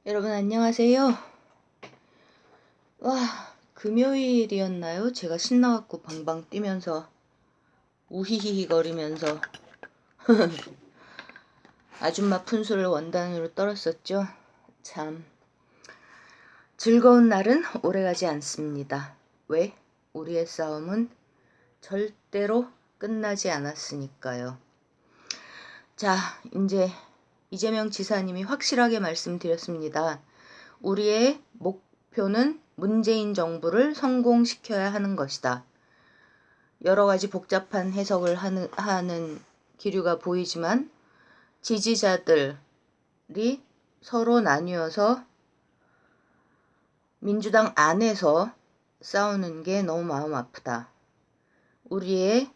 여러분 안녕하세요. 와, 금요일이었나요? 제가 신나갖고 방방 뛰면서 우히히히 거리면서 아줌마 푼수를 원단으로 떨었었죠. 참 즐거운 날은 오래가지 않습니다. 왜? 우리의 싸움은 절대로 끝나지 않았으니까요. 자, 이제 이재명 지사님이 확실하게 말씀드렸습니다. 우리의 목표는 문재인 정부를 성공시켜야 하는 것이다. 여러 가지 복잡한 해석을 하는 기류가 보이지만 지지자들이 서로 나뉘어서 민주당 안에서 싸우는 게 너무 마음 아프다. 우리의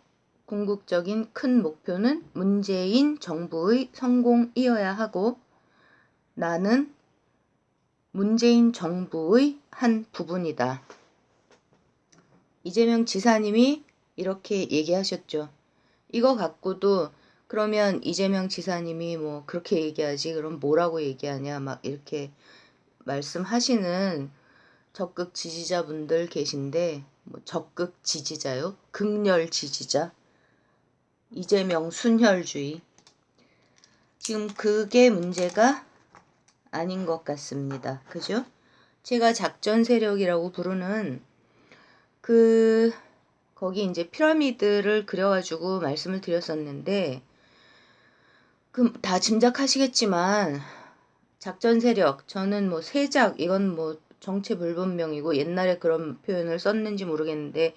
궁극적인 큰 목표는 문재인 정부의 성공이어야 하고 나는 문재인 정부의 한 부분이다. 이재명 지사님이 이렇게 얘기하셨죠. 이거 갖고도 그러면 이재명 지사님이 뭐 그렇게 얘기하지 그럼 뭐라고 얘기하냐 막 이렇게 말씀하시는 적극 지지자분들 계신데 뭐 적극 지지자요? 극렬 지지자? 이재명 순혈주의. 지금 그게 문제가 아닌 것 같습니다. 그죠? 제가 작전 세력이라고 부르는 거기 이제 피라미드를 그려가지고 말씀을 드렸었는데 다 짐작하시겠지만 작전 세력 저는 뭐 세작 이건 뭐 정체불분명이고 옛날에 그런 표현을 썼는지 모르겠는데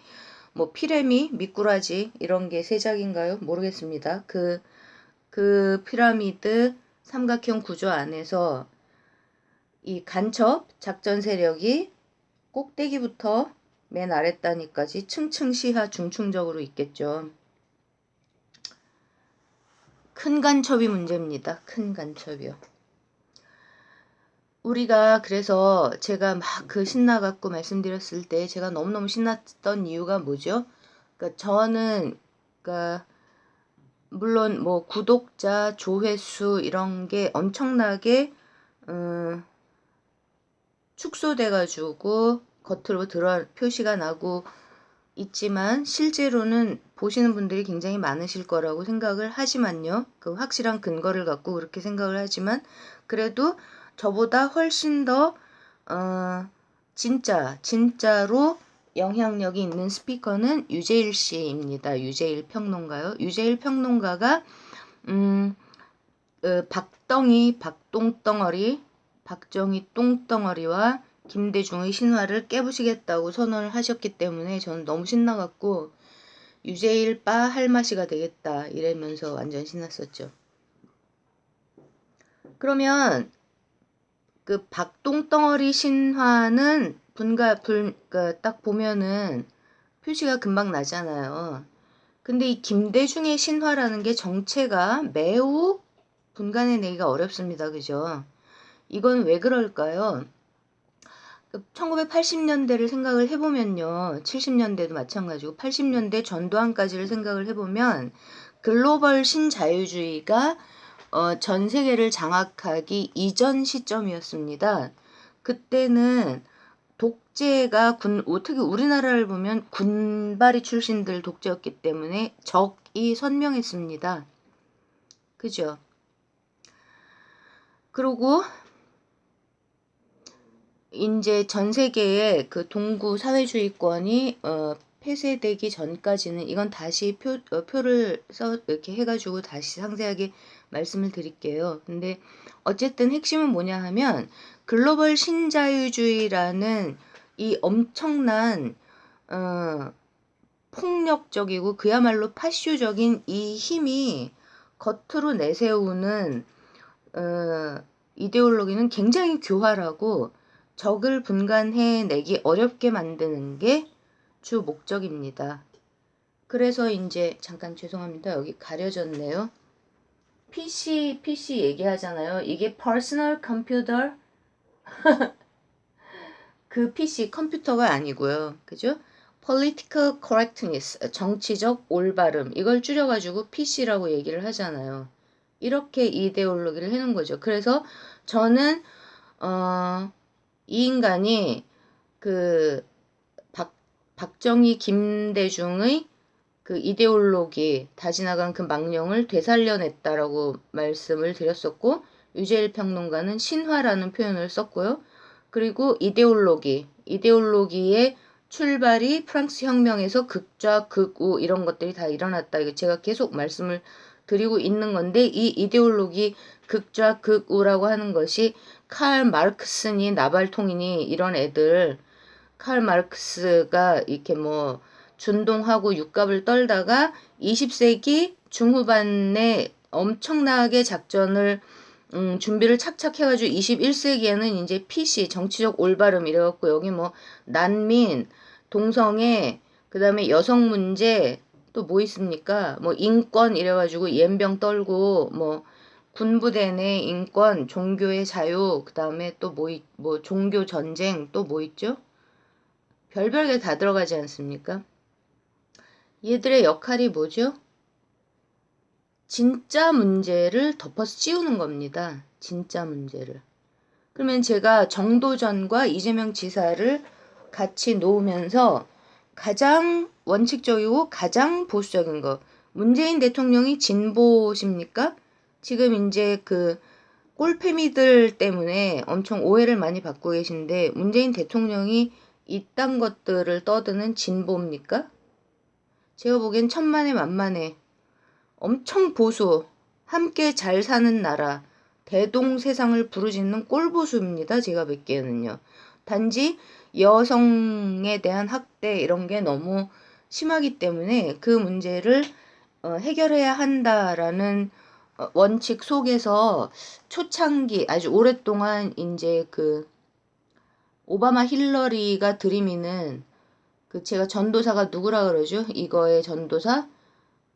뭐 피레미 미꾸라지 이런 게 세작인가요? 모르겠습니다. 그 피라미드 삼각형 구조 안에서 이 간첩 작전 세력이 꼭대기부터 맨 아랫단위까지 층층시하 중층적으로 있겠죠. 큰 간첩이 문제입니다. 큰 간첩이요. 우리가 그래서 제가 막 신나갖고 말씀드렸을 때 제가 너무너무 신났던 이유가 뭐죠? 그러니까 저는 그러니까 물론 뭐 구독자 조회수 이런 게 엄청나게 축소돼가지고 겉으로 표시가 나고 있지만 실제로는 보시는 분들이 굉장히 많으실 거라고 생각을 하지만요. 그 확실한 근거를 갖고 그렇게 생각을 하지만 그래도 저보다 훨씬 더 진짜로 영향력이 있는 스피커는 유재일 씨입니다. 유재일 평론가요. 유재일 평론가가 박동덩어리, 박정희 똥덩어리와 김대중의 신화를 깨부시겠다고 선언을 하셨기 때문에 저는 너무 신나갖고 유재일 빠 할마시가 되겠다 이러면서 완전 신났었죠. 그러면 그 박동덩어리 신화는 딱 보면은 표시가 금방 나잖아요. 근데 이 김대중의 신화라는 게 정체가 매우 분간해내기가 어렵습니다. 그죠? 이건 왜 그럴까요? 1980년대를 생각을 해보면요. 70년대도 마찬가지고 80년대 전두환까지를 생각을 해보면 글로벌 신자유주의가 전 세계를 장악하기 이전 시점이었습니다. 그때는 독재가 특히 우리나라를 보면 군바리 출신들 독재였기 때문에 적이 선명했습니다. 그죠? 그리고 이제 전 세계의 그 동구 사회주의권이 폐쇄되기 전까지는 이건 다시 표를 이렇게 해가지고 다시 상세하게 말씀을 드릴게요. 근데 어쨌든 핵심은 뭐냐 하면 글로벌 신자유주의라는 이 엄청난 폭력적이고 그야말로 파쇼적인 이 힘이 겉으로 내세우는 이데올로기는 굉장히 교활하고 적을 분간해내기 어렵게 만드는 게 주 목적입니다. 그래서 이제 잠깐 죄송합니다. 여기 가려졌네요. PC 얘기하잖아요. 이게 personal computer 그 PC 컴퓨터가 아니고요. 그죠? political correctness 정치적 올바름 이걸 줄여가지고 PC라고 얘기를 하잖아요. 이렇게 이데올로기를 해놓은 거죠. 그래서 저는 이 인간이 그 박정희 김대중의 그 이데올로기 다지나간 그 망령을 되살려냈다라고 말씀을 드렸었고, 유재일 평론가는 신화라는 표현을 썼고요. 그리고 이데올로기의 출발이 프랑스 혁명에서 극좌 극우 이런 것들이 다 일어났다. 이거 제가 계속 말씀을 드리고 있는 건데, 이 이데올로기 극좌 극우라고 하는 것이 칼 마르크스니 나발통이니 이런 애들, 칼 마르크스가 이렇게 뭐 준동하고 육갑을 떨다가 20세기 중후반에 엄청나게 작전을 준비를 착착 해가지고 21세기에는 이제 PC 정치적 올바름 이래갖고 여기 뭐 난민, 동성애, 그 다음에 여성 문제 또 뭐 있습니까? 뭐 인권 이래가지고 연병 떨고 뭐 군부대 내 인권, 종교의 자유, 그 다음에 또 뭐 종교 전쟁 또 뭐 있죠? 별별 게 다 들어가지 않습니까? 얘들의 역할이 뭐죠? 진짜 문제를 덮어 씌우는 겁니다. 진짜 문제를. 그러면 제가 정도전과 이재명 지사를 같이 놓으면서 가장 원칙적이고 가장 보수적인 거. 문재인 대통령이 진보십니까? 지금 이제 그 꼴패미들 때문에 엄청 오해를 많이 받고 계신데, 문재인 대통령이 이딴 것들을 떠드는 진보입니까? 제가 보기엔 천만에 만만해. 엄청 보수, 함께 잘 사는 나라, 대동세상을 부르짖는 꼴보수입니다. 제가 뵙기에는요. 단지 여성에 대한 학대 이런 게 너무 심하기 때문에 그 문제를 해결해야 한다라는 원칙 속에서 초창기 아주 오랫동안 이제 그 오바마 힐러리가 들이미는 그 제가 전도사가 누구라 그러죠? 이거의 전도사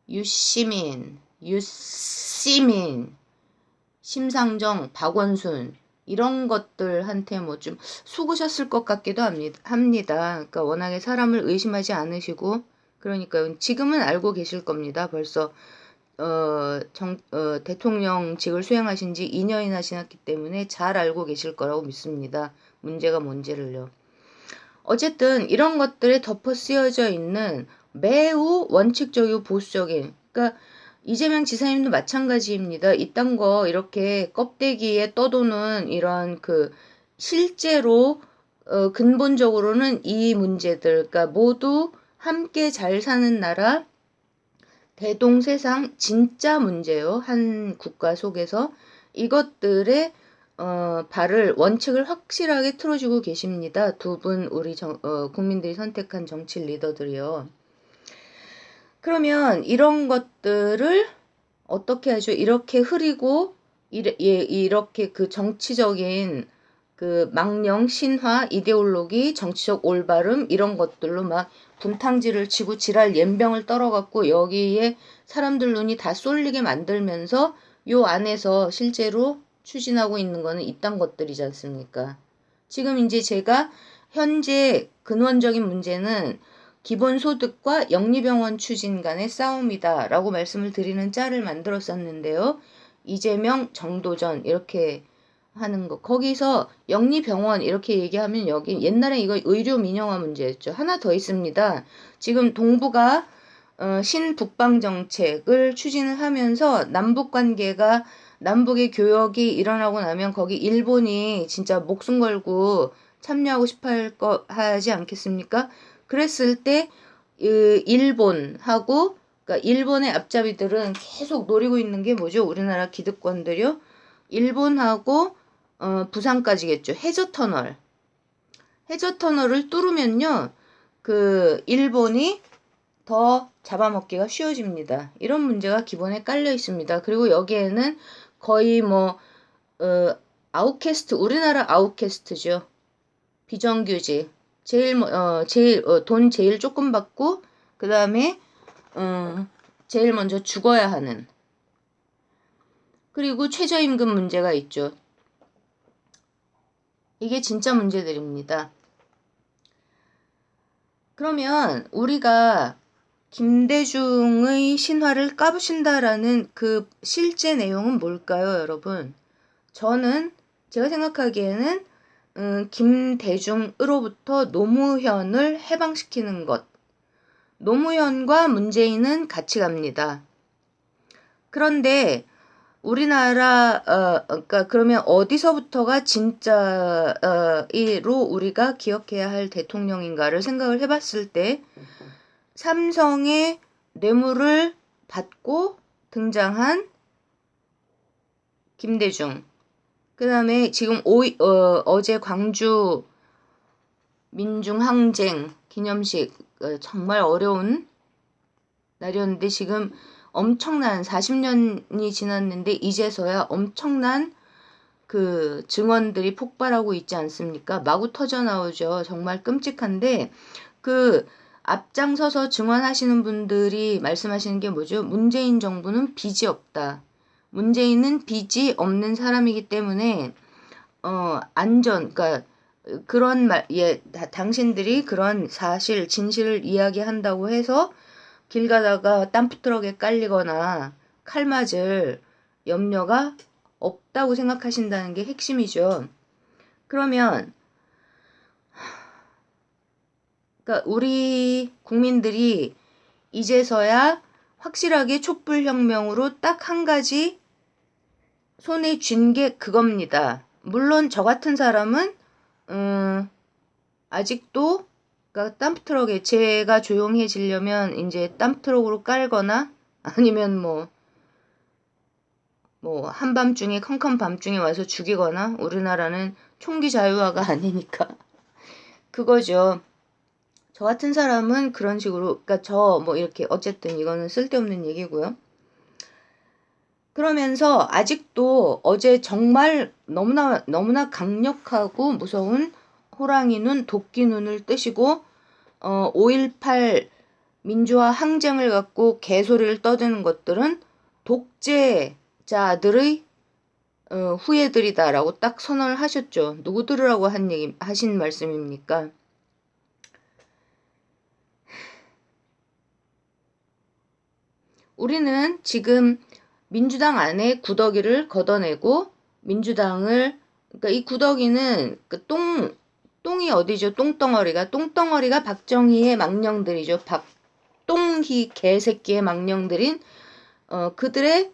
유시민, 심상정, 박원순 이런 것들한테 뭐 좀 속으셨을 것 같기도 합니다. 그러니까 워낙에 사람을 의심하지 않으시고, 그러니까요. 지금은 알고 계실 겁니다. 벌써 대통령직을 수행하신 지 2년이나 지났기 때문에 잘 알고 계실 거라고 믿습니다. 문제가 뭔지를요. 어쨌든 이런 것들에 덮어 씌워져 있는 매우 원칙적이고 보수적인, 그러니까 이재명 지사님도 마찬가지입니다. 이딴 거 이렇게 껍데기에 떠도는 이런 그 실제로 근본적으로는 이 문제들, 그러니까 모두 함께 잘 사는 나라, 대동세상 진짜 문제요. 한 국가 속에서 이것들의 발을 원칙을 확실하게 틀어주고 계십니다. 두 분 우리 국민들이 선택한 정치 리더들이요. 그러면 이런 것들을 어떻게 하죠? 이렇게 흐리고 이렇게 그 정치적인 그 망령, 신화, 이데올로기, 정치적 올바름 이런 것들로 막 분탕질을 치고 지랄 연병을 떨어갖고 여기에 사람들 눈이 다 쏠리게 만들면서 요 안에서 실제로 추진하고 있는 거는 이딴 것들이지 않습니까? 지금 이제 제가 현재 근원적인 문제는 기본소득과 영리병원 추진 간의 싸움이다 라고 말씀을 드리는 짤을 만들었었는데요. 이재명, 정도전 이렇게 하는 거. 거기서 영리병원 이렇게 얘기하면 여기 옛날에 이거 의료 민영화 문제였죠. 하나 더 있습니다. 지금 동부가 신북방 정책을 추진을 하면서 남북의 교역이 일어나고 나면 거기 일본이 진짜 목숨 걸고 참여하고 싶어 하지 않겠습니까? 그랬을 때 일본하고, 그러니까 일본의 앞잡이들은 계속 노리고 있는 게 뭐죠? 우리나라 기득권들이요. 일본하고 부산까지겠죠. 해저터널을 뚫으면요. 그 일본이 더 잡아먹기가 쉬워집니다. 이런 문제가 기본에 깔려 있습니다. 그리고 여기에는 거의 뭐 아웃캐스트, 우리나라 아웃캐스트죠. 비정규직. 돈 제일 조금 받고, 그 다음에, 제일 먼저 죽어야 하는. 그리고 최저임금 문제가 있죠. 이게 진짜 문제들입니다. 그러면 우리가 김대중의 신화를 까부신다라는 그 실제 내용은 뭘까요, 여러분? 저는 제가 생각하기에는 김대중으로부터 노무현을 해방시키는 것. 노무현과 문재인은 같이 갑니다. 그런데 우리나라 그러니까 그러면 어디서부터가 진짜로 우리가 기억해야 할 대통령인가를 생각을 해봤을 때 삼성의 뇌물을 받고 등장한 김대중, 그 다음에 지금 어제 광주 민중항쟁 기념식 정말 어려운 날이었는데 지금 엄청난 40년이 지났는데 이제서야 엄청난 그 증언들이 폭발하고 있지 않습니까? 마구 터져 나오죠. 정말 끔찍한데 그 앞장서서 증언하시는 분들이 말씀하시는 게 뭐죠? 문재인 정부는 빚이 없다. 문재인은 빚이 없는 사람이기 때문에 그러니까 그런 당신들이 그런 사실, 진실을 이야기한다고 해서 길 가다가 덤프트럭에 깔리거나 칼 맞을 염려가 없다고 생각하신다는 게 핵심이죠. 그러면 그러니까 우리 국민들이 이제서야 확실하게 촛불혁명으로 딱 한 가지 손에 쥔 게 그겁니다. 물론 저 같은 사람은 아직도 그러니까 덤프트럭에 제가 조용해지려면 이제 덤프트럭으로 깔거나 아니면 뭐 한밤중에 컴컴 밤중에 와서 죽이거나 우리나라는 총기 자유화가 아니니까 그거죠. 저 같은 사람은 그런 식으로 그러니까 저 뭐 이렇게 어쨌든 이거는 쓸데없는 얘기고요. 그러면서 아직도 어제 정말 너무나 강력하고 무서운 호랑이 눈, 도끼 눈을 뜨시고 5.18 민주화 항쟁을 갖고 개소리를 떠드는 것들은 독재자들의 후예들이다라고 딱 선언을 하셨죠. 누구 들으라고 하신 말씀입니까? 우리는 지금 민주당 안에 구더기를 걷어내고 민주당을 그러니까 이 구더기는 그 똥이 어디죠? 똥덩어리가 박정희의 망령들이죠. 박똥희 개새끼의 망령들인 그들의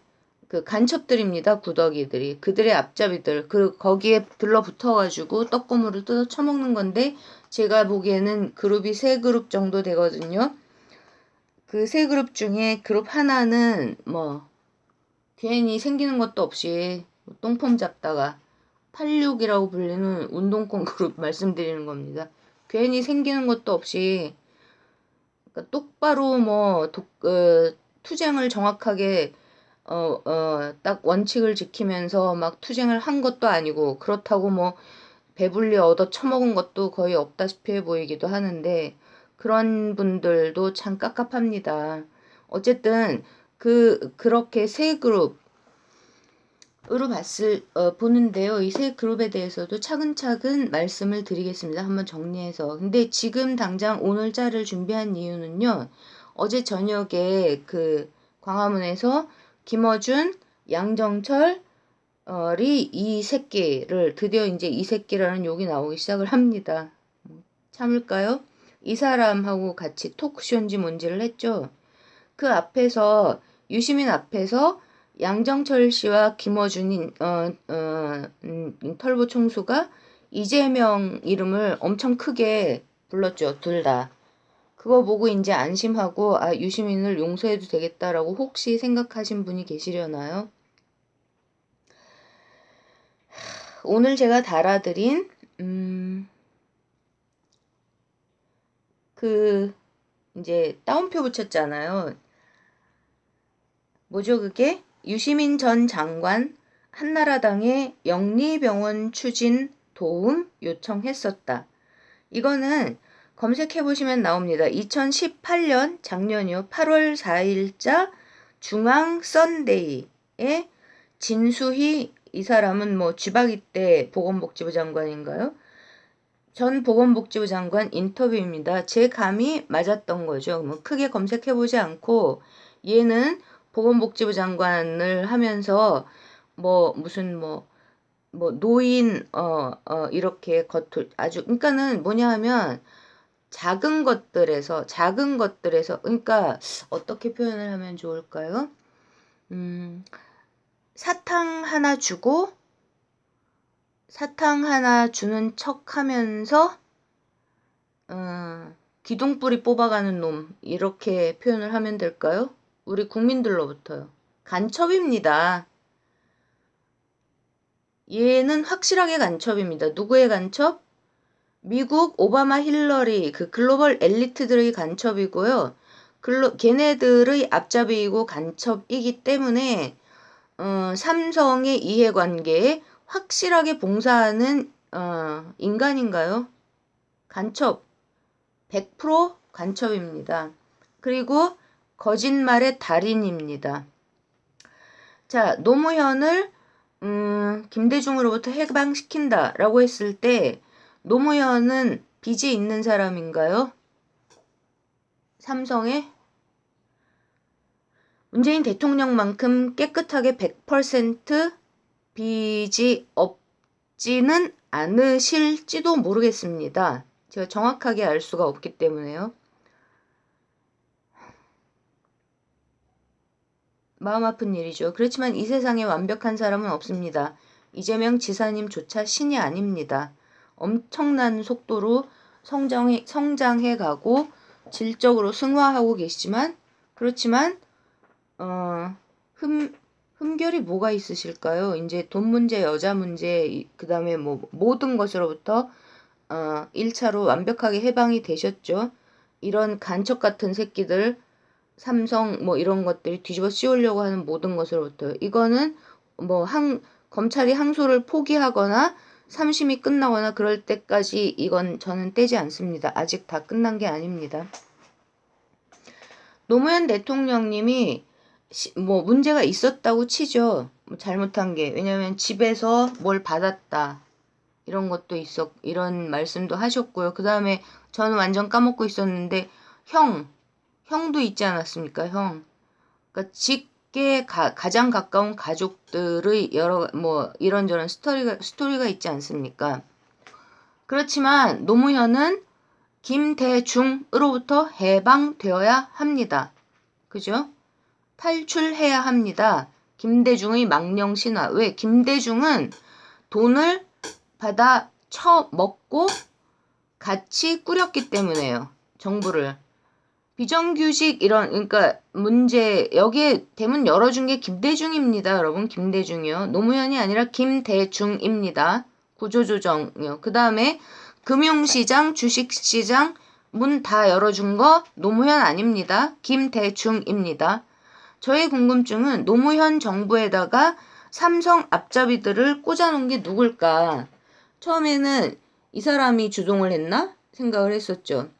그 간첩들입니다. 구더기들이 그들의 앞잡이들 거기에 들러붙어가지고 떡고물을 뜯어 처먹는 건데 제가 보기에는 그룹이 3그룹 정도 되거든요. 그 3그룹 중에 그룹 하나는 뭐 괜히 생기는 것도 없이 똥폼 잡다가 86이라고 불리는 운동권 그룹 말씀드리는 겁니다. 괜히 생기는 것도 없이 그러니까 똑바로 투쟁을 정확하게 딱 원칙을 지키면서 막 투쟁을 한 것도 아니고 그렇다고 뭐 배불리 얻어 처먹은 것도 거의 없다시피 해 보이기도 하는데 그런 분들도 참 깝깝합니다. 어쨌든 그렇게 3그룹 으로 보는데요. 이 3그룹에 대해서도 차근차근 말씀을 드리겠습니다. 한번 정리해서. 근데 지금 당장 오늘 짤을 준비한 이유는요. 어제 저녁에 그 광화문에서 김어준, 양정철이 이 새끼를 드디어 이제 이 새끼라는 욕이 나오기 시작을 합니다. 참을까요? 이 사람하고 같이 토크쇼인지 뭔지를 했죠. 그 앞에서 유시민 앞에서 양정철 씨와 김어준 털보 총수가 이재명 이름을 엄청 크게 불렀죠. 둘 다. 그거 보고 이제 안심하고 유시민을 용서해도 되겠다라고 혹시 생각하신 분이 계시려나요? 오늘 제가 달아드린 그 이제 따옴표 붙였잖아요. 뭐죠 그게? 유시민 전 장관 한나라당의 영리병원 추진 도움 요청했었다. 이거는 검색해보시면 나옵니다. 2018년 작년이요. 8월 4일자 중앙 썬데이에 진수희 이 사람은 뭐 쥐박이 때 보건복지부 장관인가요? 전 보건복지부 장관 인터뷰입니다. 제 감이 맞았던 거죠. 뭐 크게 검색해보지 않고 얘는 보건복지부 장관을 하면서 무슨 뭐 노인 이렇게 겉을 아주 그러니까는 뭐냐 하면 작은 것들에서 그러니까 어떻게 표현을 하면 좋을까요? 사탕 하나 주고 사탕 하나 주는 척 하면서 기둥뿌리 뽑아가는 놈 이렇게 표현을 하면 될까요? 우리 국민들로부터요. 간첩입니다. 얘는 확실하게 간첩입니다. 누구의 간첩? 미국 오바마 힐러리 그 글로벌 엘리트들의 간첩이고요. 걔네들의 앞잡이이고 간첩이기 때문에 삼성의 이해관계에 확실하게 봉사하는 인간인가요? 간첩 100% 간첩입니다. 그리고 거짓말의 달인입니다. 자, 노무현을 김대중으로부터 해방시킨다라고 했을 때 노무현은 빚이 있는 사람인가요? 삼성에? 문재인 대통령만큼 깨끗하게 100% 빚이 없지는 않으실지도 모르겠습니다. 제가 정확하게 알 수가 없기 때문에요. 마음 아픈 일이죠. 그렇지만 이 세상에 완벽한 사람은 없습니다. 이재명 지사님조차 신이 아닙니다. 엄청난 속도로 성장해가고 질적으로 승화하고 계시지만 그렇지만 흠결이 뭐가 있으실까요? 이제 돈 문제, 여자 문제, 그 다음에 뭐 모든 것으로부터 1차로 완벽하게 해방이 되셨죠. 이런 간첩 같은 새끼들 삼성 뭐 이런 것들이 뒤집어 씌우려고 하는 모든 것으로부터 이거는 뭐 검찰이 항소를 포기하거나 3심이 끝나거나 그럴 때까지 이건 저는 떼지 않습니다. 아직 다 끝난 게 아닙니다. 노무현 대통령님이 뭐 문제가 있었다고 치죠. 뭐 잘못한 게 왜냐면 집에서 뭘 받았다 이런 것도 이런 말씀도 하셨고요. 그 다음에 저는 완전 까먹고 있었는데 형도 있지 않았습니까? 형. 그러니까 직계 가장 가까운 가족들의 여러 뭐 이런저런 스토리가 있지 않습니까? 그렇지만 노무현은 김대중으로부터 해방되어야 합니다. 그죠? 탈출해야 합니다. 김대중의 망령 신화. 왜? 김대중은 돈을 받아 처먹고 같이 꾸렸기 때문에요. 정부를. 비정규직 그러니까 문제 여기에 대문 열어준 게 김대중입니다. 여러분 김대중이요. 노무현이 아니라 김대중입니다. 구조조정이요. 그 다음에 금융시장, 주식시장 문 다 열어준 거 노무현 아닙니다. 김대중입니다. 저의 궁금증은 노무현 정부에다가 삼성 앞잡이들을 꽂아놓은 게 누굴까? 처음에는 이 사람이 주동을 했나? 생각을 했었죠.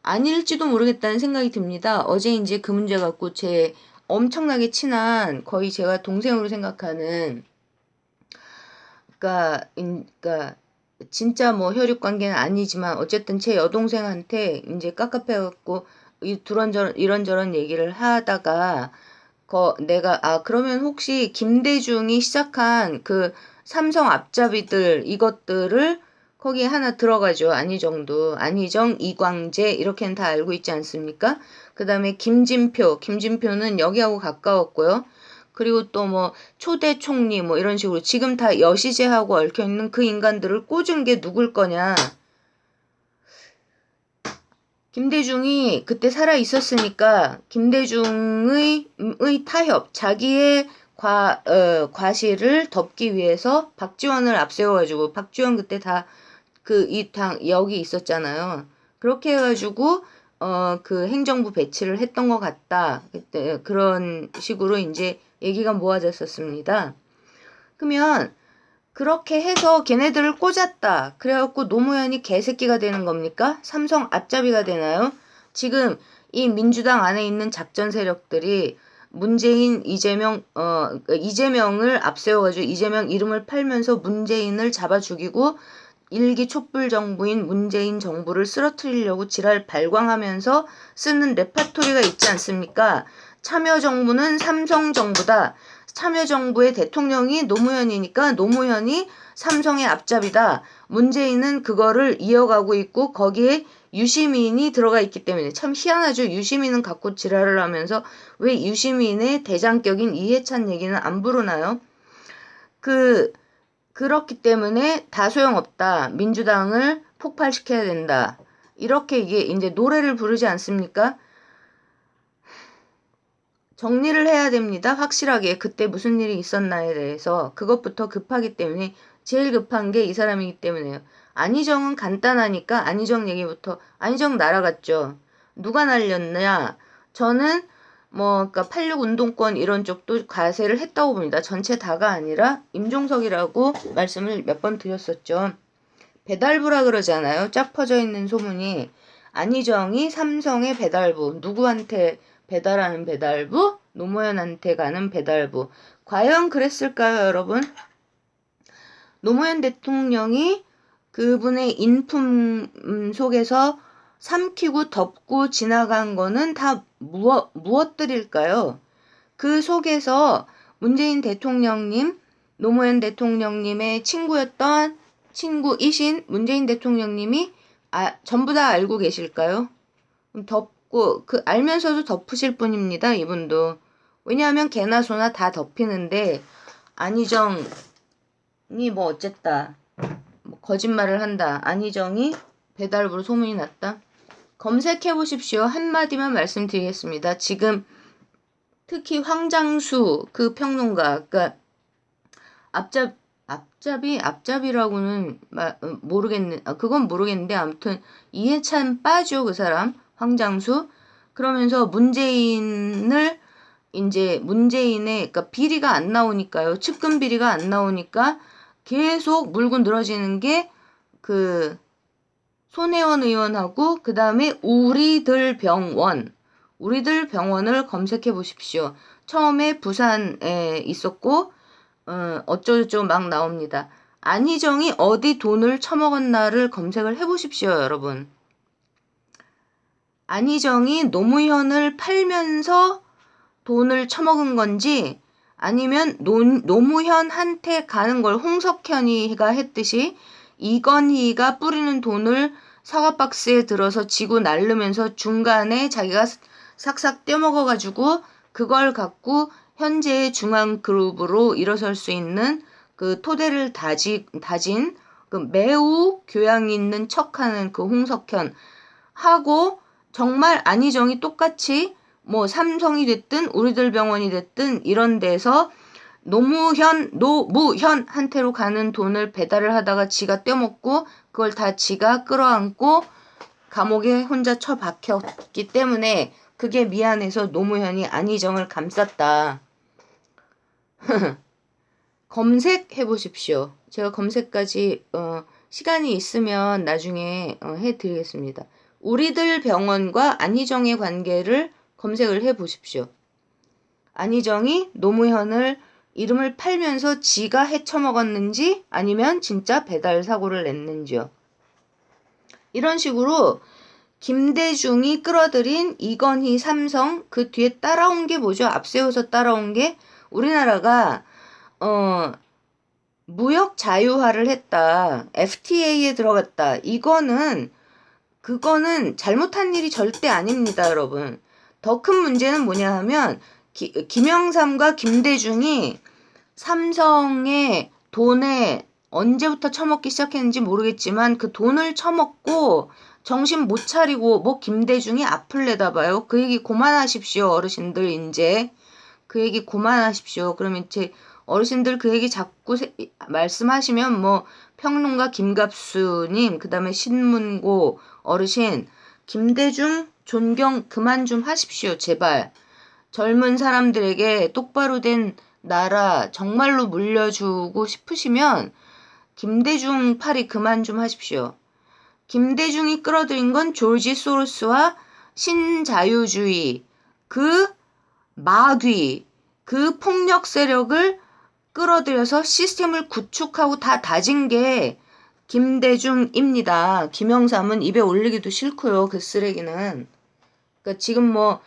아닐지도 모르겠다는 생각이 듭니다. 어제 이제 그 문제 갖고 제 엄청나게 친한 거의 제가 동생으로 생각하는 그러니까 진짜 뭐 혈육 관계는 아니지만 어쨌든 제 여동생한테 이제 깝깝해갖고 이런저런 얘기를 하다가 내가 그러면 혹시 김대중이 시작한 그 삼성 앞잡이들 이것들을 거기에 하나 들어가죠. 안희정, 이광재 이렇게는 다 알고 있지 않습니까? 그 다음에 김진표는 여기하고 가까웠고요. 그리고 또 뭐 초대 총리 뭐 이런 식으로 지금 다 여시제하고 얽혀있는 그 인간들을 꽂은 게 누굴 거냐. 김대중이 그때 살아 있었으니까 김대중의 타협, 자기의 과실을 덮기 위해서 박지원을 앞세워가지고 박지원 그때 다 여기 있었잖아요. 그렇게 해가지고 그 행정부 배치를 했던 것 같다. 그때 그런 식으로 이제 얘기가 모아졌었습니다. 그러면 그렇게 해서 걔네들을 꽂았다. 그래갖고 노무현이 개새끼가 되는 겁니까? 삼성 앞잡이가 되나요? 지금 이 민주당 안에 있는 작전 세력들이 이재명을 앞세워가지고 이재명 이름을 팔면서 문재인을 잡아 죽이고 일기 촛불 정부인 문재인 정부를 쓰러뜨리려고 지랄 발광하면서 쓰는 레파토리가 있지 않습니까? 참여정부는 삼성정부다. 참여정부의 대통령이 노무현이니까 노무현이 삼성의 앞잡이다. 문재인은 그거를 이어가고 있고 거기에 유시민이 들어가 있기 때문에 참 희한하죠. 유시민은 갖고 지랄을 하면서 왜 유시민의 대장격인 이해찬 얘기는 안 부르나요? 그렇기 때문에 다 소용없다. 민주당을 폭발시켜야 된다. 이렇게 이게 이제 노래를 부르지 않습니까? 정리를 해야 됩니다. 확실하게 그때 무슨 일이 있었나에 대해서 그것부터 급하기 때문에 제일 급한 게 이 사람이기 때문에요. 안희정은 간단하니까 안희정 얘기부터. 안희정 날아갔죠. 누가 날렸냐? 저는 그러니까 86 운동권 이런 쪽도 과세를 했다고 봅니다. 전체 다가 아니라 임종석이라고 말씀을 몇 번 드렸었죠. 배달부라 그러잖아요. 쫙 퍼져 있는 소문이. 안희정이 삼성의 배달부. 누구한테 배달하는 배달부? 노무현한테 가는 배달부. 과연 그랬을까요, 여러분? 노무현 대통령이 그분의 인품 속에서 삼키고 덮고 지나간 거는 다 무엇들일까요? 그 속에서 문재인 대통령님, 노무현 대통령님의 친구였던 친구이신 문재인 대통령님이 전부 다 알고 계실까요? 덮고 알면서도 덮으실 분입니다. 이분도. 왜냐하면 개나 소나 다 덮이는데 안희정이 뭐 어쨌다. 뭐 거짓말을 한다. 안희정이 배달부로 소문이 났다. 검색해 보십시오. 한마디만 말씀드리겠습니다. 지금 특히 황장수 그 평론가, 그러니까 앞잡이라고는 그건 모르겠는데 아무튼 이해찬 빠죠 그 사람 황장수. 그러면서 문재인의 그러니까 비리가 안 나오니까요. 측근 비리가 안 나오니까 계속 물고 늘어지는 게 그 손혜원 의원하고 그 다음에 우리들 병원을 검색해 보십시오. 처음에 부산에 있었고 어쩌고저쩌고 막 나옵니다. 안희정이 어디 돈을 처먹었나를 검색을 해보십시오, 여러분. 안희정이 노무현을 팔면서 돈을 처먹은 건지 아니면 노무현한테 가는 걸 홍석현이가 했듯이 이건희가 뿌리는 돈을 사과박스에 들어서 지고 날르면서 중간에 자기가 싹싹 떼먹어가지고 그걸 갖고 현재의 중앙그룹으로 일어설 수 있는 그 토대를 다진 그 매우 교양 있는 척하는 그 홍석현 하고 정말 안희정이 똑같이 뭐 삼성이 됐든 우리들 병원이 됐든 이런 데서 노무현한테로 가는 돈을 배달을 하다가 지가 떼먹고 그걸 다 지가 끌어안고 감옥에 혼자 처박혔기 때문에 그게 미안해서 노무현이 안희정을 감쌌다. 검색해 보십시오. 제가 검색까지 시간이 있으면 나중에 해드리겠습니다. 우리들 병원과 안희정의 관계를 검색을 해 보십시오. 안희정이 노무현을 이름을 팔면서 지가 헤쳐먹었는지 아니면 진짜 배달 사고를 냈는지요. 이런 식으로 김대중이 끌어들인 이건희 삼성 그 뒤에 따라온 게 뭐죠? 앞세워서 따라온 게 우리나라가 무역 자유화를 했다. FTA에 들어갔다. 그거는 잘못한 일이 절대 아닙니다, 여러분. 더 큰 문제는 뭐냐 하면 김영삼과 김대중이 삼성의 돈에 언제부터 처먹기 시작했는지 모르겠지만 그 돈을 처먹고 정신 못 차리고 뭐 김대중이 앞을 내다봐요. 그 얘기 그만하십시오, 어르신들. 이제 그 얘기 그만하십시오. 그러면 이제 어르신들 그 얘기 자꾸 말씀하시면 뭐 평론가 김갑수님, 그 다음에 신문고 어르신, 김대중 존경 그만 좀 하십시오, 제발. 젊은 사람들에게 똑바로 된 나라 정말로 물려주고 싶으시면 김대중 팔이 그만 좀 하십시오. 김대중이 끌어들인 건 조지 소로스와 신자유주의, 그 마귀, 그 폭력 세력을 끌어들여서 시스템을 구축하고 다 다진 게 김대중입니다. 김영삼은 입에 올리기도 싫고요. 그 쓰레기는. 그러니까 지금 뭐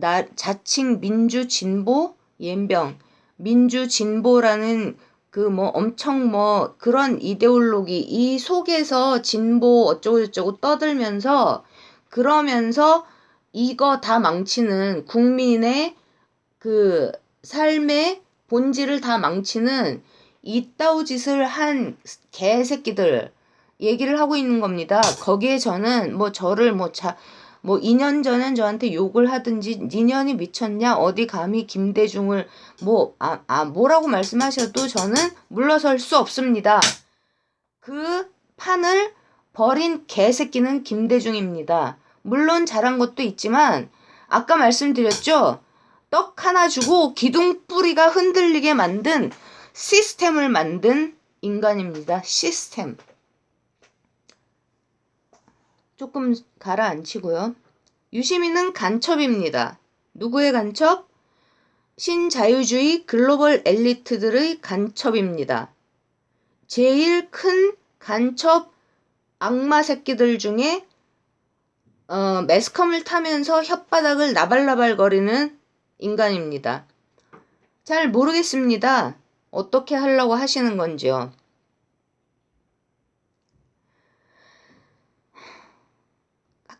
자칭 민주진보 옌병 민주진보라는 그 뭐 엄청 뭐 그런 이데올로기 이 속에서 진보 어쩌고저쩌고 떠들면서 그러면서 이거 다 망치는 국민의 그 삶의 본질을 다 망치는 이따오 짓을 한 개새끼들 얘기를 하고 있는 겁니다. 거기에 저는 뭐 저를 뭐 2년 전엔 저한테 욕을 하든지 니년이 미쳤냐 어디 감히 김대중을 뭐라고 말씀하셔도 저는 물러설 수 없습니다. 그 판을 벌인 개새끼는 김대중입니다. 물론 잘한 것도 있지만 아까 말씀드렸죠. 떡 하나 주고 기둥뿌리가 흔들리게 만든 시스템을 만든 인간입니다. 시스템. 조금 가라앉히고요. 유시민은 간첩입니다. 누구의 간첩? 신자유주의 글로벌 엘리트들의 간첩입니다. 제일 큰 간첩 악마 새끼들 중에 매스컴을 타면서 혓바닥을 나발나발거리는 인간입니다. 잘 모르겠습니다. 어떻게 하려고 하시는 건지요.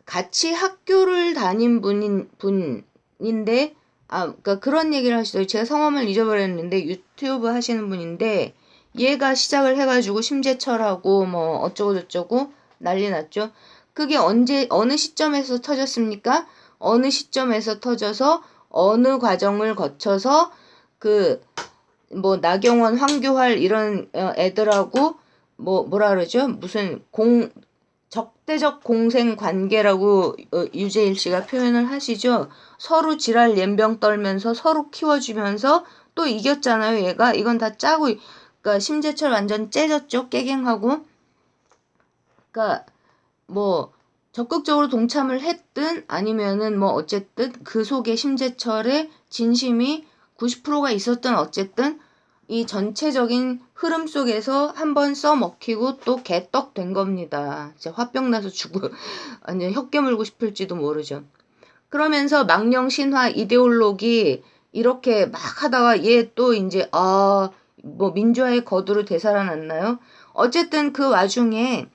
같이 학교를 다닌 분인데, 그러니까 그런 얘기를 하시더라고요. 제가 성함을 잊어버렸는데, 유튜브 하시는 분인데, 얘가 시작을 해가지고 심재철하고 뭐 어쩌고저쩌고 난리 났죠. 그게 어느 시점에서 터졌습니까? 어느 시점에서 터져서, 어느 과정을 거쳐서, 뭐, 나경원, 황교안 이런 애들하고, 뭐라 그러죠? 무슨 적대적 공생 관계라고 유재일 씨가 표현을 하시죠. 서로 지랄 연병 떨면서 서로 키워주면서 또 이겼잖아요. 얘가 이건 다 짜고, 그러니까 심재철 완전 째졌죠. 깨갱하고. 그러니까 뭐 적극적으로 동참을 했든 아니면은 뭐 어쨌든 그 속에 심재철의 진심이 90%가 있었든 어쨌든 이 전체적인 흐름 속에서 한번 써먹히고 또 개떡 된 겁니다. 진짜 화병 나서 죽고 아니 혀 깨물고 싶을지도 모르죠. 그러면서 망령 신화 이데올로기 이렇게 막 하다가 얘 또 이제 뭐 민주화의 거두로 되살아났나요? 어쨌든 그 와중에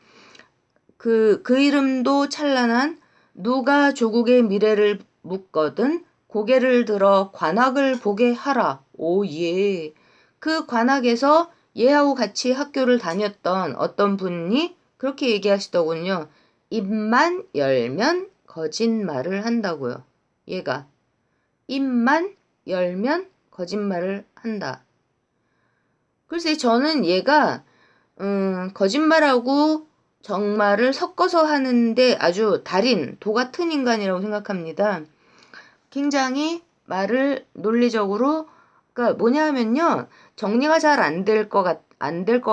그 이름도 찬란한 누가 조국의 미래를 묻거든 고개를 들어 관악을 보게 하라. 오 예. 그 관악에서 얘하고 같이 학교를 다녔던 어떤 분이 그렇게 얘기하시더군요. 입만 열면 거짓말을 한다고요. 얘가 입만 열면 거짓말을 한다. 글쎄 저는 얘가 거짓말하고 정말을 섞어서 하는데 아주 달인, 도 같은 인간이라고 생각합니다. 굉장히 말을 논리적으로 그러니까 뭐냐 하면요. 정리가 잘 안 될 것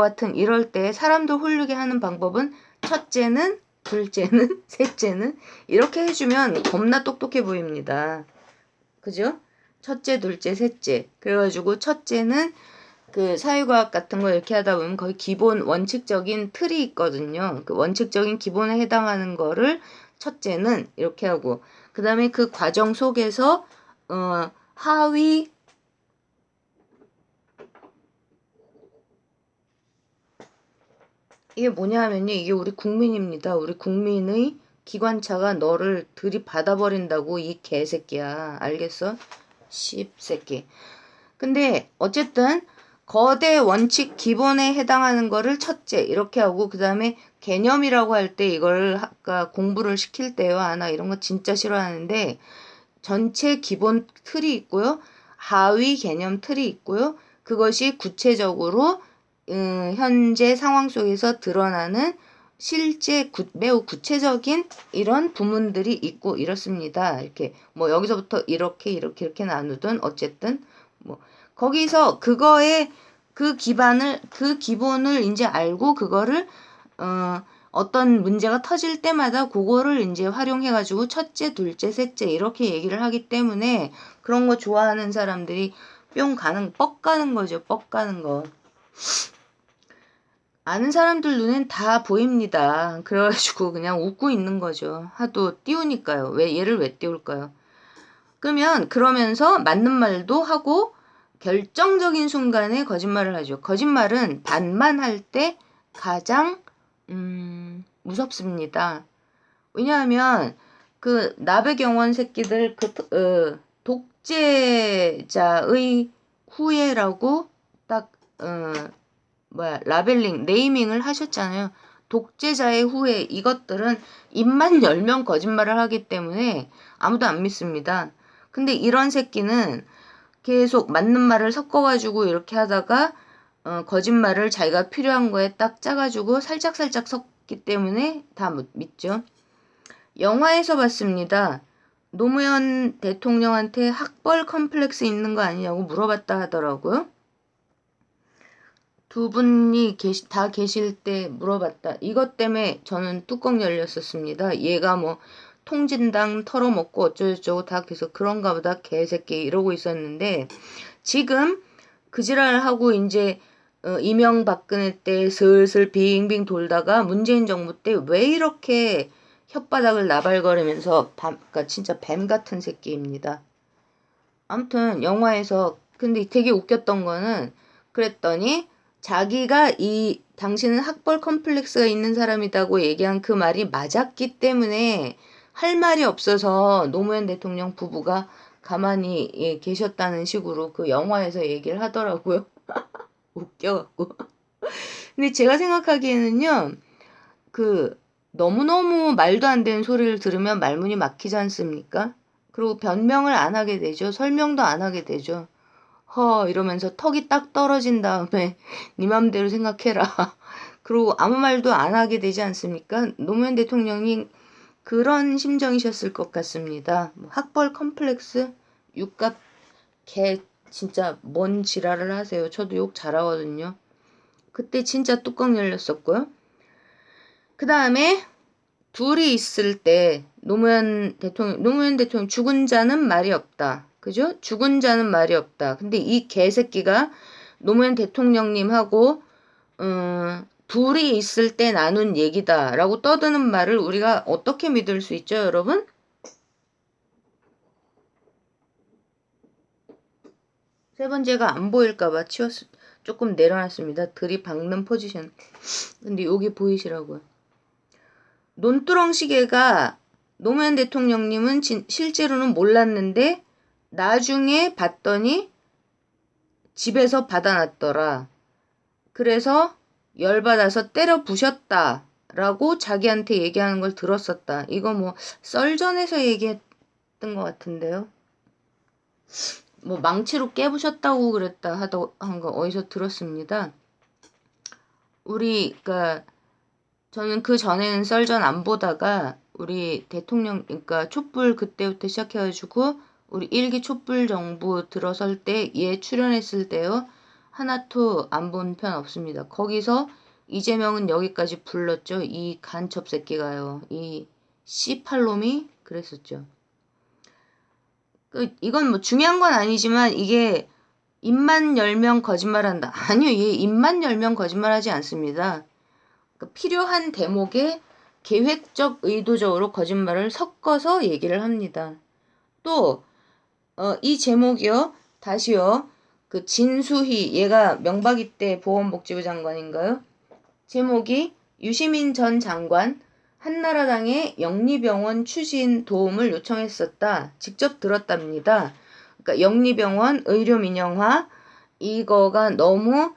같은 이럴 때 사람도 홀리게 하는 방법은 첫째는 둘째는 셋째는 이렇게 해주면 겁나 똑똑해 보입니다. 그죠? 첫째, 둘째, 셋째. 그래가지고 첫째는 그 사회과학 같은 거 이렇게 하다 보면 거의 기본 원칙적인 틀이 있거든요. 그 원칙적인 기본에 해당하는 거를 첫째는 이렇게 하고 그 다음에 그 과정 속에서 하위 이게 뭐냐 하면요. 이게 우리 국민입니다. 우리 국민의 기관차가 너를 들이받아버린다고 이 개새끼야. 알겠어? 씹새끼. 근데 어쨌든 거대 원칙 기본에 해당하는 거를 첫째 이렇게 하고 그 다음에 개념이라고 할 때 이걸 아까 공부를 시킬 때요. 나 이런 거 진짜 싫어하는데 전체 기본 틀이 있고요. 하위 개념 틀이 있고요. 그것이 구체적으로 현재 상황 속에서 드러나는 실제 매우 구체적인 이런 부문들이 있고 이렇습니다. 이렇게 뭐 여기서부터 이렇게 나누든 어쨌든 뭐 거기서 그거에 그 기본을 이제 알고 그거를 어떤 문제가 터질 때마다 그거를 이제 활용해가지고 첫째, 둘째, 셋째 이렇게 얘기를 하기 때문에 그런 거 좋아하는 사람들이 뻑 가는 거죠. 뻑 가는 거. 아는 사람들 눈엔 다 보입니다. 그래가지고 그냥 웃고 있는 거죠. 하도 띄우니까요. 얘를 왜 띄울까요? 그러면서 맞는 말도 하고 결정적인 순간에 거짓말을 하죠. 거짓말은 반만할 때 가장 무섭습니다. 왜냐하면 그 나배경원 새끼들 독재자의 후예라고 딱 라벨링 네이밍을 하셨잖아요. 독재자의 후예. 이것들은 입만 열면 거짓말을 하기 때문에 아무도 안 믿습니다. 근데 이런 새끼는 계속 맞는 말을 섞어가지고 이렇게 하다가 거짓말을 자기가 필요한 거에 딱 짜가지고 살짝살짝 섞기 때문에 다 못 믿죠. 영화에서 봤습니다. 노무현 대통령한테 학벌 컴플렉스 있는 거 아니냐고 물어봤다 하더라고요. 두 분이 다 계실 때 물어봤다. 이것 때문에 저는 뚜껑 열렸었습니다. 얘가 뭐 통진당 털어먹고 어쩌고저쩌고 다 계속 그런가 보다 개새끼 이러고 있었는데 지금 그 지랄을 하고 이제 이명박근혜 때 슬슬 빙빙 돌다가 문재인 정부 때 왜 이렇게 혓바닥을 나발거리면서 그러니까 진짜 뱀 같은 새끼입니다. 아무튼 영화에서 근데 되게 웃겼던 거는 그랬더니 자기가 당신은 학벌 컴플렉스가 있는 사람이라고 얘기한 그 말이 맞았기 때문에 할 말이 없어서 노무현 대통령 부부가 가만히 계셨다는 식으로 그 영화에서 얘기를 하더라고요. 웃겨갖고. 근데 제가 생각하기에는요, 너무너무 말도 안 되는 소리를 들으면 말문이 막히지 않습니까? 그리고 변명을 안 하게 되죠. 설명도 안 하게 되죠. 이러면서 턱이 딱 떨어진 다음에 네 맘대로 생각해라. 그리고 아무 말도 안 하게 되지 않습니까? 노무현 대통령이 그런 심정이셨을 것 같습니다. 학벌 컴플렉스, 육갑 개 진짜 뭔 지랄을 하세요. 저도 욕 잘하거든요. 그때 진짜 뚜껑 열렸었고요. 그 다음에 둘이 있을 때 노무현 대통령 죽은 자는 말이 없다. 그죠? 죽은 자는 말이 없다. 근데 이 개새끼가 노무현 대통령님하고 둘이 있을 때 나눈 얘기다라고 떠드는 말을 우리가 어떻게 믿을 수 있죠, 여러분? 세 번째가 안 보일까봐 조금 내려놨습니다. 들이박는 포지션. 근데 여기 보이시라고요. 논두렁 시계가 노무현 대통령님은 실제로는 몰랐는데 나중에 봤더니 집에서 받아놨더라. 그래서 열받아서 때려 부셨다라고 자기한테 얘기하는 걸 들었었다. 이거 뭐 썰전에서 얘기했던 것 같은데요. 뭐 망치로 깨부셨다고 그랬다 한 거 어디서 들었습니다. 그러니까 저는 그 전에는 썰전 안 보다가 우리 대통령 그러니까 촛불 그때부터 시작해가지고 우리 1기 촛불 정부 들어설 때 얘 출연했을 때요. 하나도 안 본 편 없습니다. 거기서 이재명은 여기까지 불렀죠. 이 간첩 새끼가요. 이 C8놈이 그랬었죠. 이건 뭐 중요한 건 아니지만 이게 입만 열면 거짓말한다. 아니요. 얘 입만 열면 거짓말하지 않습니다. 필요한 대목에 계획적 의도적으로 거짓말을 섞어서 얘기를 합니다. 또 이 제목이요. 다시요. 그 진수희 얘가 명박이 때 보건복지부 장관인가요? 제목이 유시민 전 장관 한나라당의 영리병원 추진 도움을 요청했었다. 직접 들었답니다. 그러니까 영리병원 의료 민영화 이거가 너무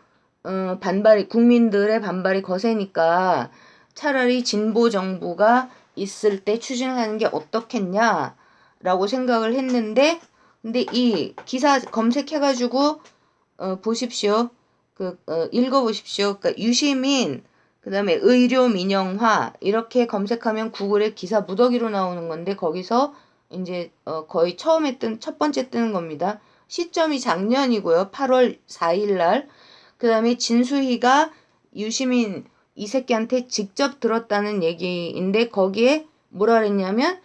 국민들의 반발이 거세니까 차라리 진보 정부가 있을 때 추진하는 게 어떻겠냐라고 생각을 했는데 근데 이 기사 검색해가지고 보십시오. 읽어보십시오. 그러니까 유시민 그다음에 의료 민영화 이렇게 검색하면 구글에 기사 무더기로 나오는 건데 거기서 이제 거의 처음에 첫 번째 뜨는 겁니다. 시점이 작년이고요. 8월 4일 날. 그다음에 진수희가 유시민 이 새끼한테 직접 들었다는 얘기인데 거기에 뭐라 그랬냐면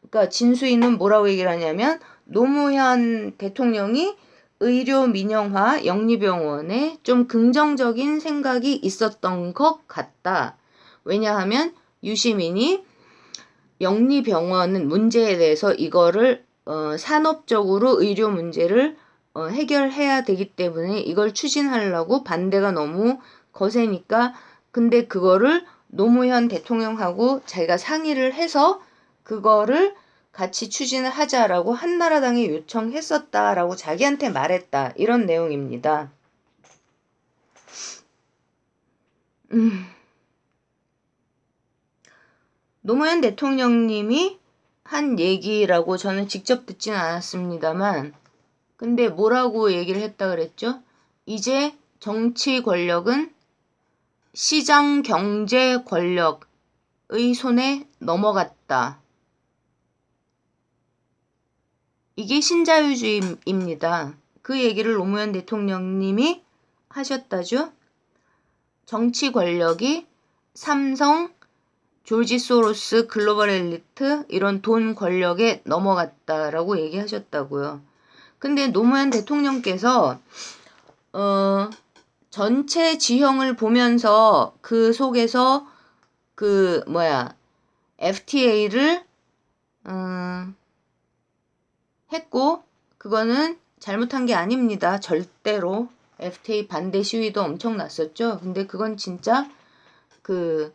그러니까 진수희는 뭐라고 얘기를 하냐면 노무현 대통령이 의료 민영화 영리병원에 좀 긍정적인 생각이 있었던 것 같다. 왜냐하면 유시민이 영리병원 문제에 대해서 이거를 산업적으로 의료 문제를 해결해야 되기 때문에 이걸 추진하려고 반대가 너무 거세니까 근데 그거를 노무현 대통령하고 자기가 상의를 해서 그거를 같이 추진을 하자라고 한나라당에 요청했었다라고 자기한테 말했다. 이런 내용입니다. 노무현 대통령님이 한 얘기라고 저는 직접 듣지는 않았습니다만 근데 뭐라고 얘기를 했다 그랬죠? 이제 정치 권력은 시장 경제 권력의 손에 넘어갔다. 이게 신자유주의입니다. 그 얘기를 노무현 대통령님이 하셨다죠. 정치 권력이 삼성, 조지 소로스, 글로벌 엘리트 이런 돈 권력에 넘어갔다라고 얘기하셨다고요. 근데 노무현 대통령께서 전체 지형을 보면서 그 속에서 FTA를 했고 그거는 잘못한 게 아닙니다. 절대로 FTA 반대 시위도 엄청 났었죠. 근데 그건 진짜 그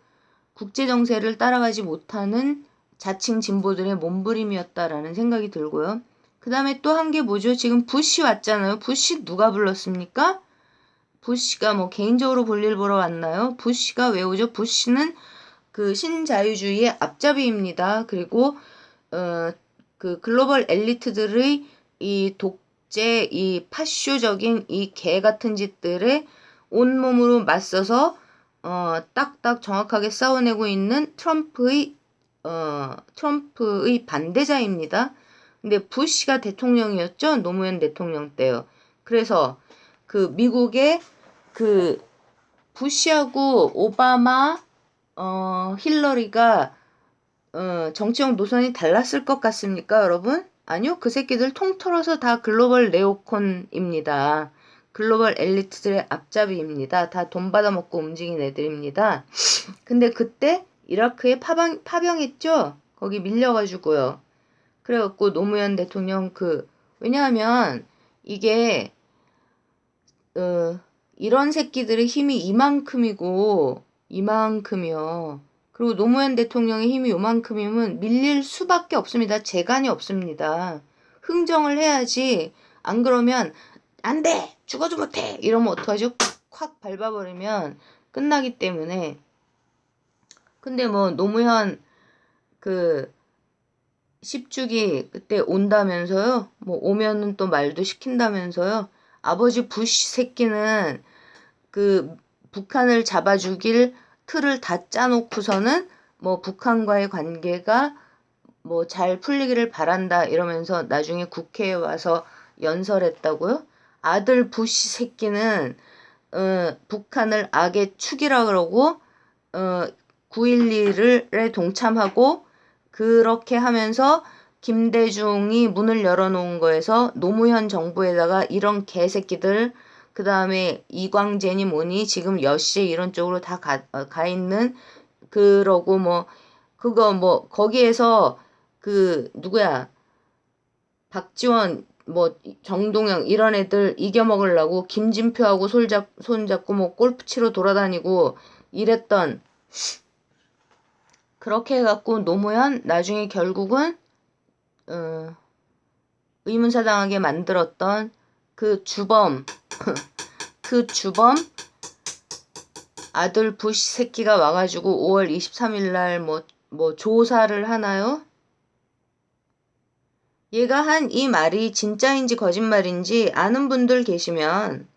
국제 정세를 따라가지 못하는 자칭 진보들의 몸부림이었다라는 생각이 들고요. 그 다음에 또 한 게 뭐죠? 지금 부시 왔잖아요. 부시 누가 불렀습니까? 부시가 뭐 개인적으로 볼일 보러 왔나요? 부시가 왜 오죠? 부시는 그 신자유주의의 앞잡이입니다. 그리고 그 글로벌 엘리트들의 이 독재, 이 파쇼적인 이 개 같은 짓들에 온몸으로 맞서서 딱딱 정확하게 싸워내고 있는 트럼프의 반대자입니다. 근데 부시가 대통령이었죠? 노무현 대통령 때요. 그래서 그 미국의 그 부시하고 오바마, 힐러리가 정치적 노선이 달랐을 것 같습니까, 여러분? 아니요, 그 새끼들 통틀어서 다 글로벌 네오콘입니다. 글로벌 엘리트들의 앞잡이입니다. 다 돈 받아먹고 움직인 애들입니다. 근데 그때 이라크에 파병했죠? 거기 밀려가지고요. 그래갖고 노무현 대통령 왜냐하면 이게, 이런 새끼들의 힘이 이만큼이요. 그리고 노무현 대통령의 힘이 요만큼이면 밀릴 수밖에 없습니다. 재간이 없습니다. 흥정을 해야지. 안 그러면 안 돼! 죽어도 못해! 이러면 어떡하죠? 콱 밟아버리면 끝나기 때문에. 근데 뭐 노무현 10주기 그때 온다면서요? 뭐 오면은 또 말도 시킨다면서요? 아버지 부시 새끼는 북한을 잡아주길 틀을 다 짜놓고서는 뭐 북한과의 관계가 뭐 잘 풀리기를 바란다 이러면서 나중에 국회에 와서 연설했다고요? 아들 부시 새끼는 북한을 악의 축이라 그러고 9.11에 동참하고 그렇게 하면서 김대중이 문을 열어놓은 거에서 노무현 정부에다가 이런 개새끼들 그 다음에 이광재니 뭐니 지금 여시에 이런 쪽으로 다 가 있는 그러고 거기에서 누구야 박지원 정동영 이런 애들 이겨먹으려고 김진표하고 손잡고 뭐 골프 치러 돌아다니고 이랬던 그렇게 해갖고 노무현 나중에 결국은 의문사당하게 만들었던 그 주범 아들 부시 새끼가 와가지고 5월 23일 날 조사를 하나요? 얘가 한 이 말이 진짜인지 거짓말인지 아는 분들 계시면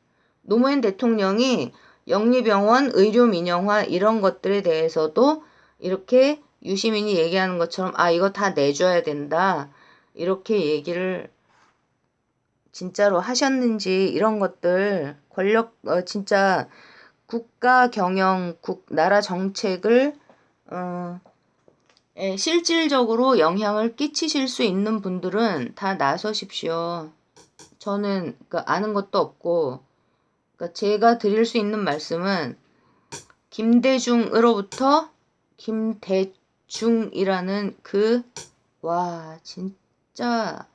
노무현 대통령이 영리병원 의료 민영화 이런 것들에 대해서도 이렇게 유시민이 얘기하는 것처럼 이거 다 내줘야 된다 이렇게 얘기를 진짜로 하셨는지 이런 것들 진짜 국가 경영 나라 정책을 실질적으로 영향을 끼치실 수 있는 분들은 다 나서십시오. 저는 아는 것도 없고 제가 드릴 수 있는 말씀은 김대중으로부터 김대중이라는 진짜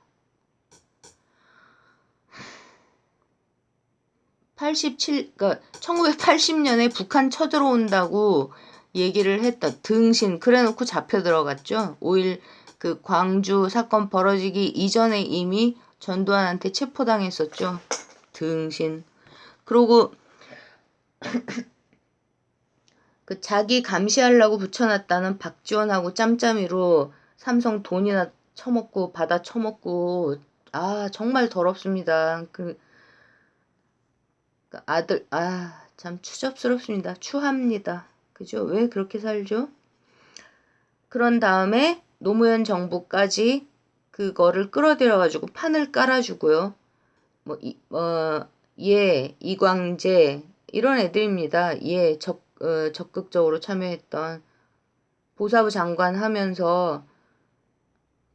그러니까 1980년에 북한 쳐들어온다고 얘기를 했던 등신 그래놓고 잡혀 들어갔죠. 5.1 그 광주 사건 벌어지기 이전에 이미 전두환한테 체포당했었죠. 등신. 그러고 그 자기 감시하려고 붙여놨다는 박지원하고 짬짬이로 삼성 돈이나 처먹고 받아 처먹고 정말 더럽습니다. 그 아들 참 추접스럽습니다. 추합니다. 그죠? 왜 그렇게 살죠? 그런 다음에 노무현 정부까지 그거를 끌어들여가지고 판을 깔아주고요. 이광재 이런 애들입니다. 적극적으로 참여했던 보사부 장관 하면서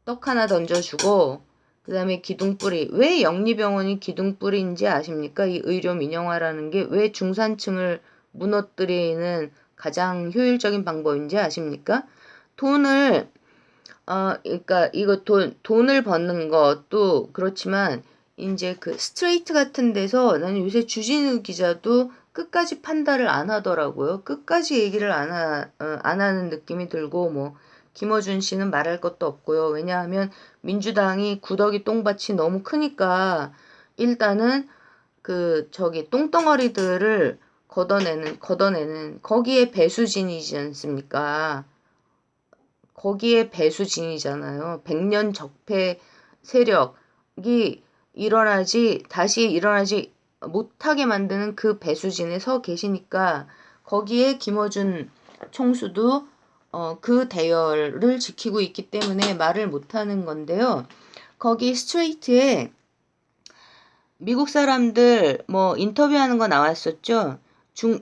떡 하나 던져주고 그 다음에 기둥뿌리. 왜 영리병원이 기둥뿌리인지 아십니까? 이 의료 민영화라는 게 왜 중산층을 무너뜨리는 가장 효율적인 방법인지 아십니까? 그러니까 이거 돈을 버는 것도 그렇지만 이제 그 스트레이트 같은 데서 나는 요새 주진우 기자도 끝까지 판단을 안 하더라고요. 끝까지 얘기를 안 하는 느낌이 들고 뭐 김어준 씨는 말할 것도 없고요. 왜냐하면 민주당이 구더기 똥밭이 너무 크니까 일단은 똥덩어리들을 걷어내는 거기에 배수진이지 않습니까? 거기에 배수진이잖아요. 100년 적폐 세력이 다시 일어나지 못하게 만드는 그 배수진에 서 계시니까 거기에 김어준 총수도 그 대열을 지키고 있기 때문에 말을 못하는 건데요. 거기 스트레이트에 미국 사람들 인터뷰하는 거 나왔었죠.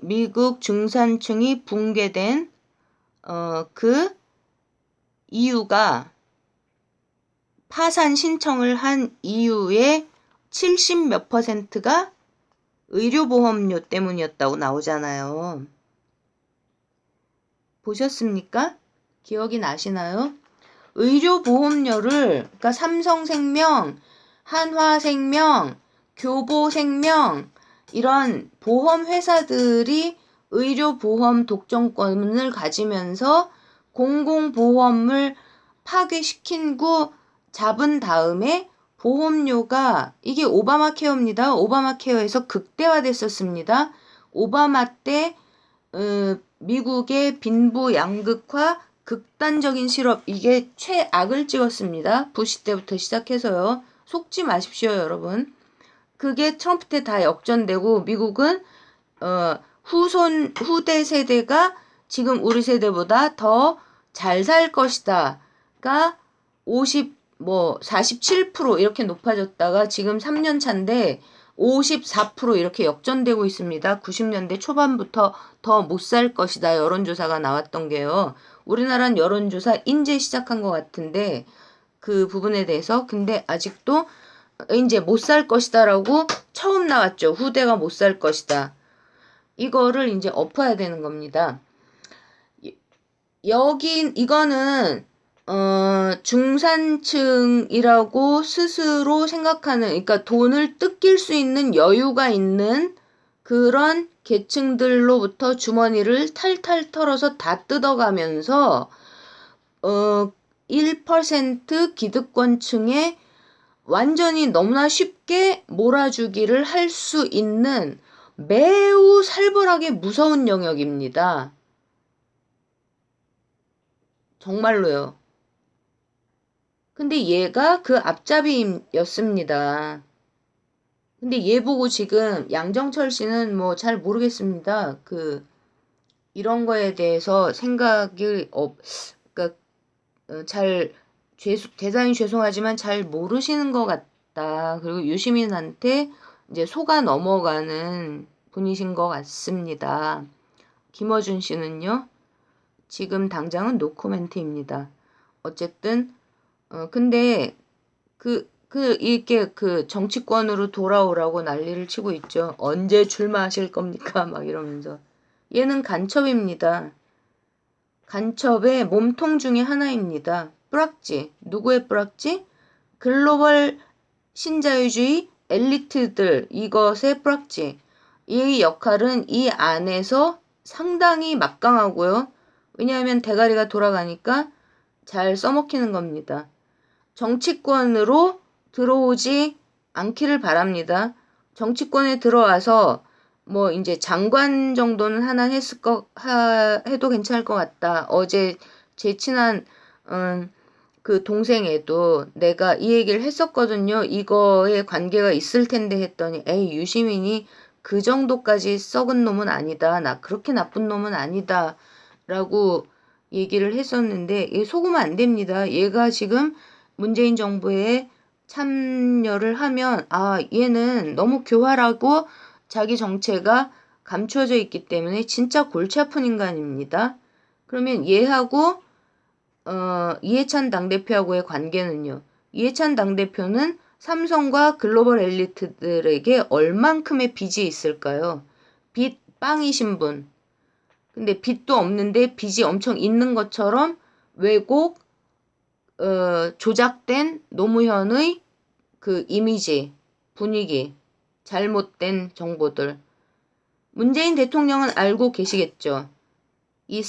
미국 중산층이 붕괴된 그 이유가 파산 신청을 한 이유의 70 몇 %가 의료보험료 때문이었다고 나오잖아요. 보셨습니까? 기억이 나시나요? 의료보험료를 그러니까 삼성생명, 한화생명, 교보생명 이런 보험회사들이 의료보험 독점권을 가지면서 공공보험을 파괴시킨 후 잡은 다음에 보험료가 이게 오바마 케어입니다. 오바마 케어에서 극대화됐었습니다. 오바마 때 미국의 빈부 양극화 극단적인 실업 이게 최악을 찍었습니다. 부시 때부터 시작해서요. 속지 마십시오, 여러분. 그게 트럼프 때 다 역전되고 미국은 후대 세대가 지금 우리 세대보다 더 잘 살 것이다가 47% 이렇게 높아졌다가 지금 3년 차인데 54% 이렇게 역전되고 있습니다. 90년대 초반부터 더 못 살 것이다 여론조사가 나왔던 게요. 우리나라는 여론조사 인제 시작한 것 같은데 그 부분에 대해서 근데 아직도 이제 못 살 것이다라고 처음 나왔죠. 후대가 못 살 것이다. 이거를 이제 엎어야 되는 겁니다. 이거는 중산층이라고 스스로 생각하는, 그러니까 돈을 뜯길 수 있는 여유가 있는 그런 계층들로부터 주머니를 탈탈 털어서 다 뜯어가면서 1% 기득권층에 완전히 너무나 쉽게 몰아주기를 할 수 있는 매우 살벌하게 무서운 영역입니다. 정말로요. 근데 얘가 그 앞잡이였습니다. 근데 얘 보고 지금 양정철 씨는 뭐 잘 모르겠습니다. 이런 거에 대해서 생각이 그러니까 잘 대단히 죄송하지만 잘 모르시는 것 같다. 그리고 유시민한테 이제 속아 넘어가는 분이신 것 같습니다. 김어준 씨는요. 지금 당장은 노코멘트입니다. 어쨌든 근데 이렇게 정치권으로 돌아오라고 난리를 치고 있죠. 언제 출마하실 겁니까? 막 이러면서. 얘는 간첩입니다. 간첩의 몸통 중에 하나입니다. 뿌락지. 누구의 뿌락지? 글로벌 신자유주의 엘리트들 이것의 뿌락지. 이 역할은 이 안에서 상당히 막강하고요. 왜냐하면 대가리가 돌아가니까 잘 써먹히는 겁니다. 정치권으로 들어오지 않기를 바랍니다. 정치권에 들어와서 뭐 이제 장관 정도는 하나 해도 괜찮을 것 같다. 어제 제 친한 그 동생애도 내가 이 얘기를 했었거든요. 이거에 관계가 있을 텐데 했더니 에이 유시민이 그 정도까지 썩은 놈은 아니다. 나 그렇게 나쁜 놈은 아니다. 라고 얘기를 했었는데 얘 속으면 안 됩니다. 얘가 지금 문재인 정부에 참여를 하면 아 얘는 너무 교활하고 자기 정체가 감추어져 있기 때문에 진짜 골치 아픈 인간입니다. 그러면 얘하고 이해찬 당대표하고의 관계는요. 이해찬 당대표는 삼성과 글로벌 엘리트들에게 얼만큼의 빚이 있을까요? 빚 빵이신 분. 근데 빚도 없는데 빚이 엄청 있는 것처럼 왜곡, 조작된 노무현의 그 이미지, 분위기, 잘못된 정보들. 문재인 대통령은 알고 계시겠죠? 이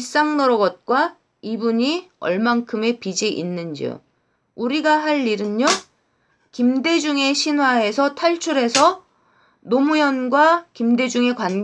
쌍너러것과 이분이 얼만큼의 빚이 있는지요. 우리가 할 일은요. 김대중의 신화에서 탈출해서 노무현과 김대중의 관계